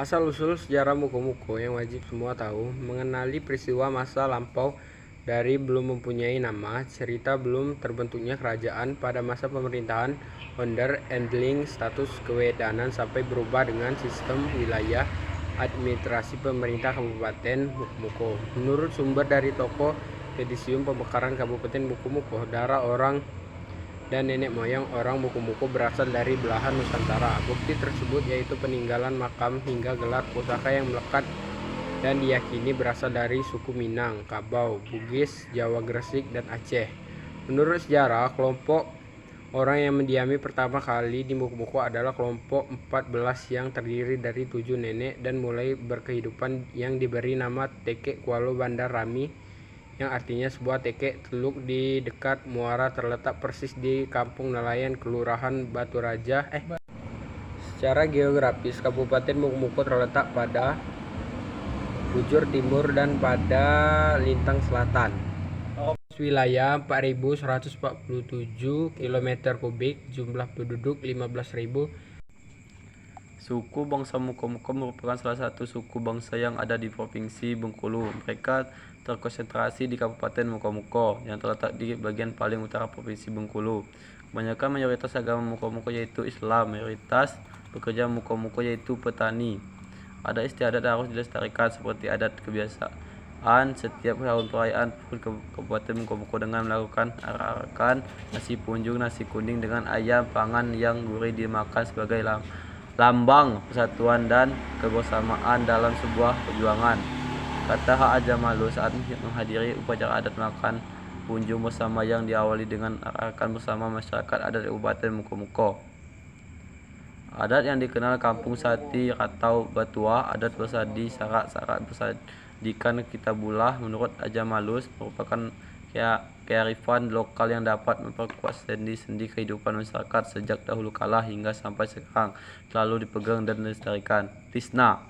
Asal-usul sejarah Muko-Muko yang wajib semua tahu, mengenali peristiwa masa lampau dari belum mempunyai nama, cerita belum terbentuknya kerajaan pada masa pemerintahan Onder Endling, status kewedanan sampai berubah dengan sistem wilayah administrasi pemerintah Kabupaten Muko-Muko. Menurut sumber dari toko Pedisium Pemekaran Kabupaten Muko-Muko, darah orang dan nenek moyang orang Muko-Muko berasal dari belahan Nusantara. Bukti tersebut yaitu peninggalan makam hingga gelar pusaka yang melekat dan diyakini berasal dari suku Minang, Kabau, Bugis, Jawa Gresik, dan Aceh. Menurut sejarah, kelompok orang yang mendiami pertama kali di Muko-Muko adalah kelompok 14 yang terdiri dari 7 nenek dan mulai berkehidupan yang diberi nama Teke Kualo Bandar Rami, yang artinya sebuah teke teluk di dekat muara terletak persis di Kampung Nelayan, Kelurahan Batu Raja. Secara geografis, Kabupaten Muko-Muko terletak pada bujur timur dan pada lintang selatan. Wilayah 4.147 km kubik, jumlah penduduk 15.000. Suku bangsa Muko-Muko merupakan salah satu suku bangsa yang ada di Provinsi Bengkulu. Mereka terkonsentrasi di Kabupaten Muko-Muko yang terletak di bagian paling utara Provinsi Bengkulu. Kebanyakan mayoritas agama Muko-Muko yaitu Islam, mayoritas pekerja Muko-Muko yaitu petani. Ada istiadat yang harus dilestarikan seperti adat kebiasaan setiap tahun perayaan Kabupaten Muko-Muko dengan melakukan arak-arakan nasi punjung, nasi kuning dengan ayam pangan yang gurih dimakan sebagai lambang persatuan dan kebersamaan dalam sebuah perjuangan. Kata Hak Aja Malu saat menghadiri upacara adat makan punjung bersama yang diawali dengan arakan bersama masyarakat adat Kabupaten Muko-Muko. Adat yang dikenal Kampung Sati atau Batua, adat bersadi sarak-sarak bersadikan kitabulah menurut Aja Malus merupakan kearifan lokal yang dapat memperkuat sendi-sendi kehidupan masyarakat sejak dahulu kala hingga sampai sekarang, selalu dipegang dan dilestarikan. Tisna,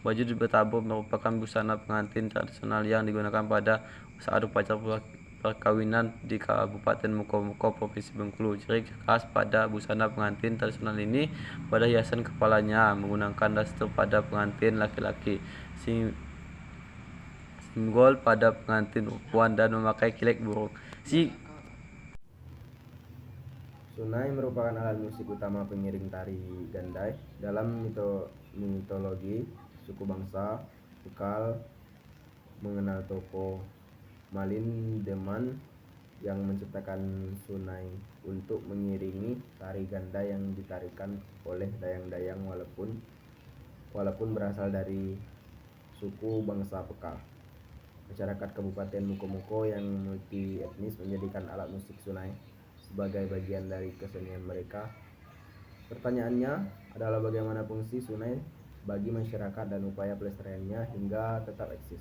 baju bertabur merupakan busana pengantin tradisional yang digunakan pada saat upacara perkawinan di Kabupaten Muko-Muko, Provinsi Bengkulu. Ciri khas pada busana pengantin tradisional ini pada hiasan kepalanya menggunakan daster pada pengantin laki-laki, simbol pada pengantin perempuan, dan memakai kilek burung. Sunai merupakan alat musik utama pengiring tari gandai. Dalam mitologi suku bangsa Bukal mengenal tokoh Malin Deman yang menciptakan sunai untuk mengiringi tari gandai yang ditarikan oleh dayang-dayang walaupun berasal dari suku bangsa Bekal. Masyarakat Kabupaten Muko-Muko yang multi etnis menjadikan alat musik sunai sebagai bagian dari kesenian mereka. Pertanyaannya adalah bagaimana fungsi sunai bagi masyarakat dan upaya pelestariannya hingga tetap eksis.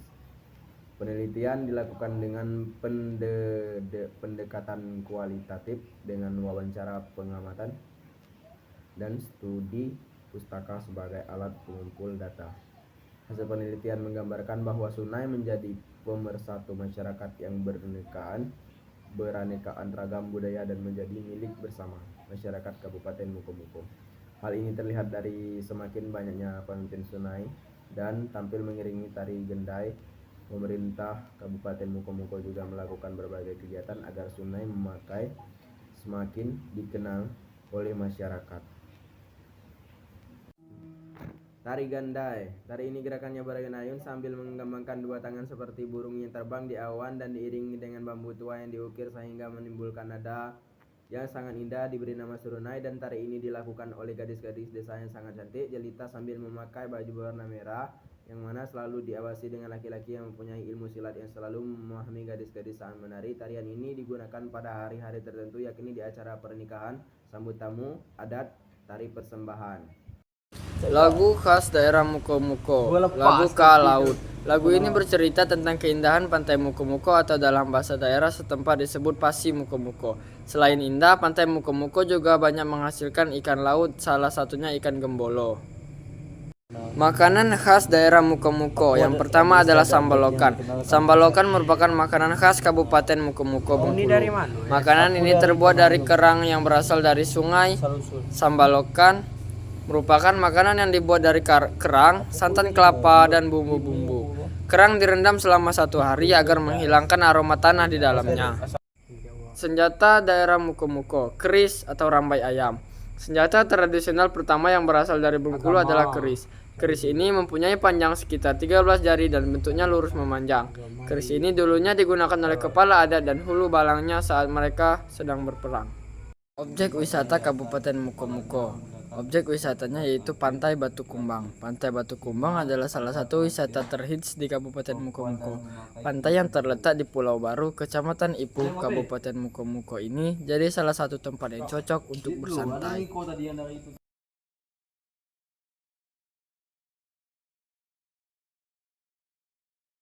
Penelitian dilakukan dengan pendekatan kualitatif dengan wawancara pengamatan dan studi pustaka sebagai alat pengumpul data. Hasil penelitian menggambarkan bahwa sunai menjadi pemersatu masyarakat yang beraneka ragam budaya dan menjadi milik bersama masyarakat Kabupaten Muko-Muko. Hal ini terlihat dari semakin banyaknya pemimpin sunai dan tampil mengiringi tari gendai. Pemerintah Kabupaten Muko-Muko juga melakukan berbagai kegiatan agar sunai memakai semakin dikenal oleh masyarakat. Tari gandai. Tari ini gerakannya berayun-ayun sambil mengembangkan dua tangan seperti burung yang terbang di awan dan diiringi dengan bambu tua yang diukir sehingga menimbulkan nada yang sangat indah, diberi nama serunai. Dan tari ini dilakukan oleh gadis-gadis desa yang sangat cantik jelita sambil memakai baju berwarna merah, yang mana selalu diawasi dengan laki-laki yang mempunyai ilmu silat yang selalu memahami gadis-gadis saat menari. Tarian ini digunakan pada hari-hari tertentu, yakni di acara pernikahan, sambut tamu, adat, tari persembahan. Lagu khas daerah Muko-Muko, lagu Ka Laut. Lagu ini bercerita tentang keindahan pantai Muko-Muko atau dalam bahasa daerah setempat disebut Pasi Muko-Muko. Selain indah, pantai Muko-Muko juga banyak menghasilkan ikan laut, salah satunya ikan gembolo. Makanan khas daerah Muko-Muko yang pertama adalah sambalokan. Sambalokan merupakan makanan khas Kabupaten Muko-Muko, Bengkulu. Makanan ini terbuat dari kerang yang berasal dari sungai Sambalokan merupakan makanan yang dibuat dari kerang, santan kelapa, dan bumbu-bumbu. Kerang direndam selama 1 hari agar menghilangkan aroma tanah di dalamnya. Senjata daerah Muko-Muko, keris atau rambai ayam. Senjata tradisional pertama yang berasal dari Bengkulu adalah keris. Keris ini mempunyai panjang sekitar 13 jari dan bentuknya lurus memanjang. Keris ini dulunya digunakan oleh kepala adat dan hulu balangnya saat mereka sedang berperang. Objek wisata Kabupaten Muko-Muko. Objek wisatanya yaitu Pantai Batu Kumbang. Pantai Batu Kumbang adalah salah satu wisata terhits di Kabupaten Muko-Muko. Pantai yang terletak di Pulau Baru, Kecamatan Ipuh, Kabupaten Muko-Muko ini jadi salah satu tempat yang cocok untuk bersantai.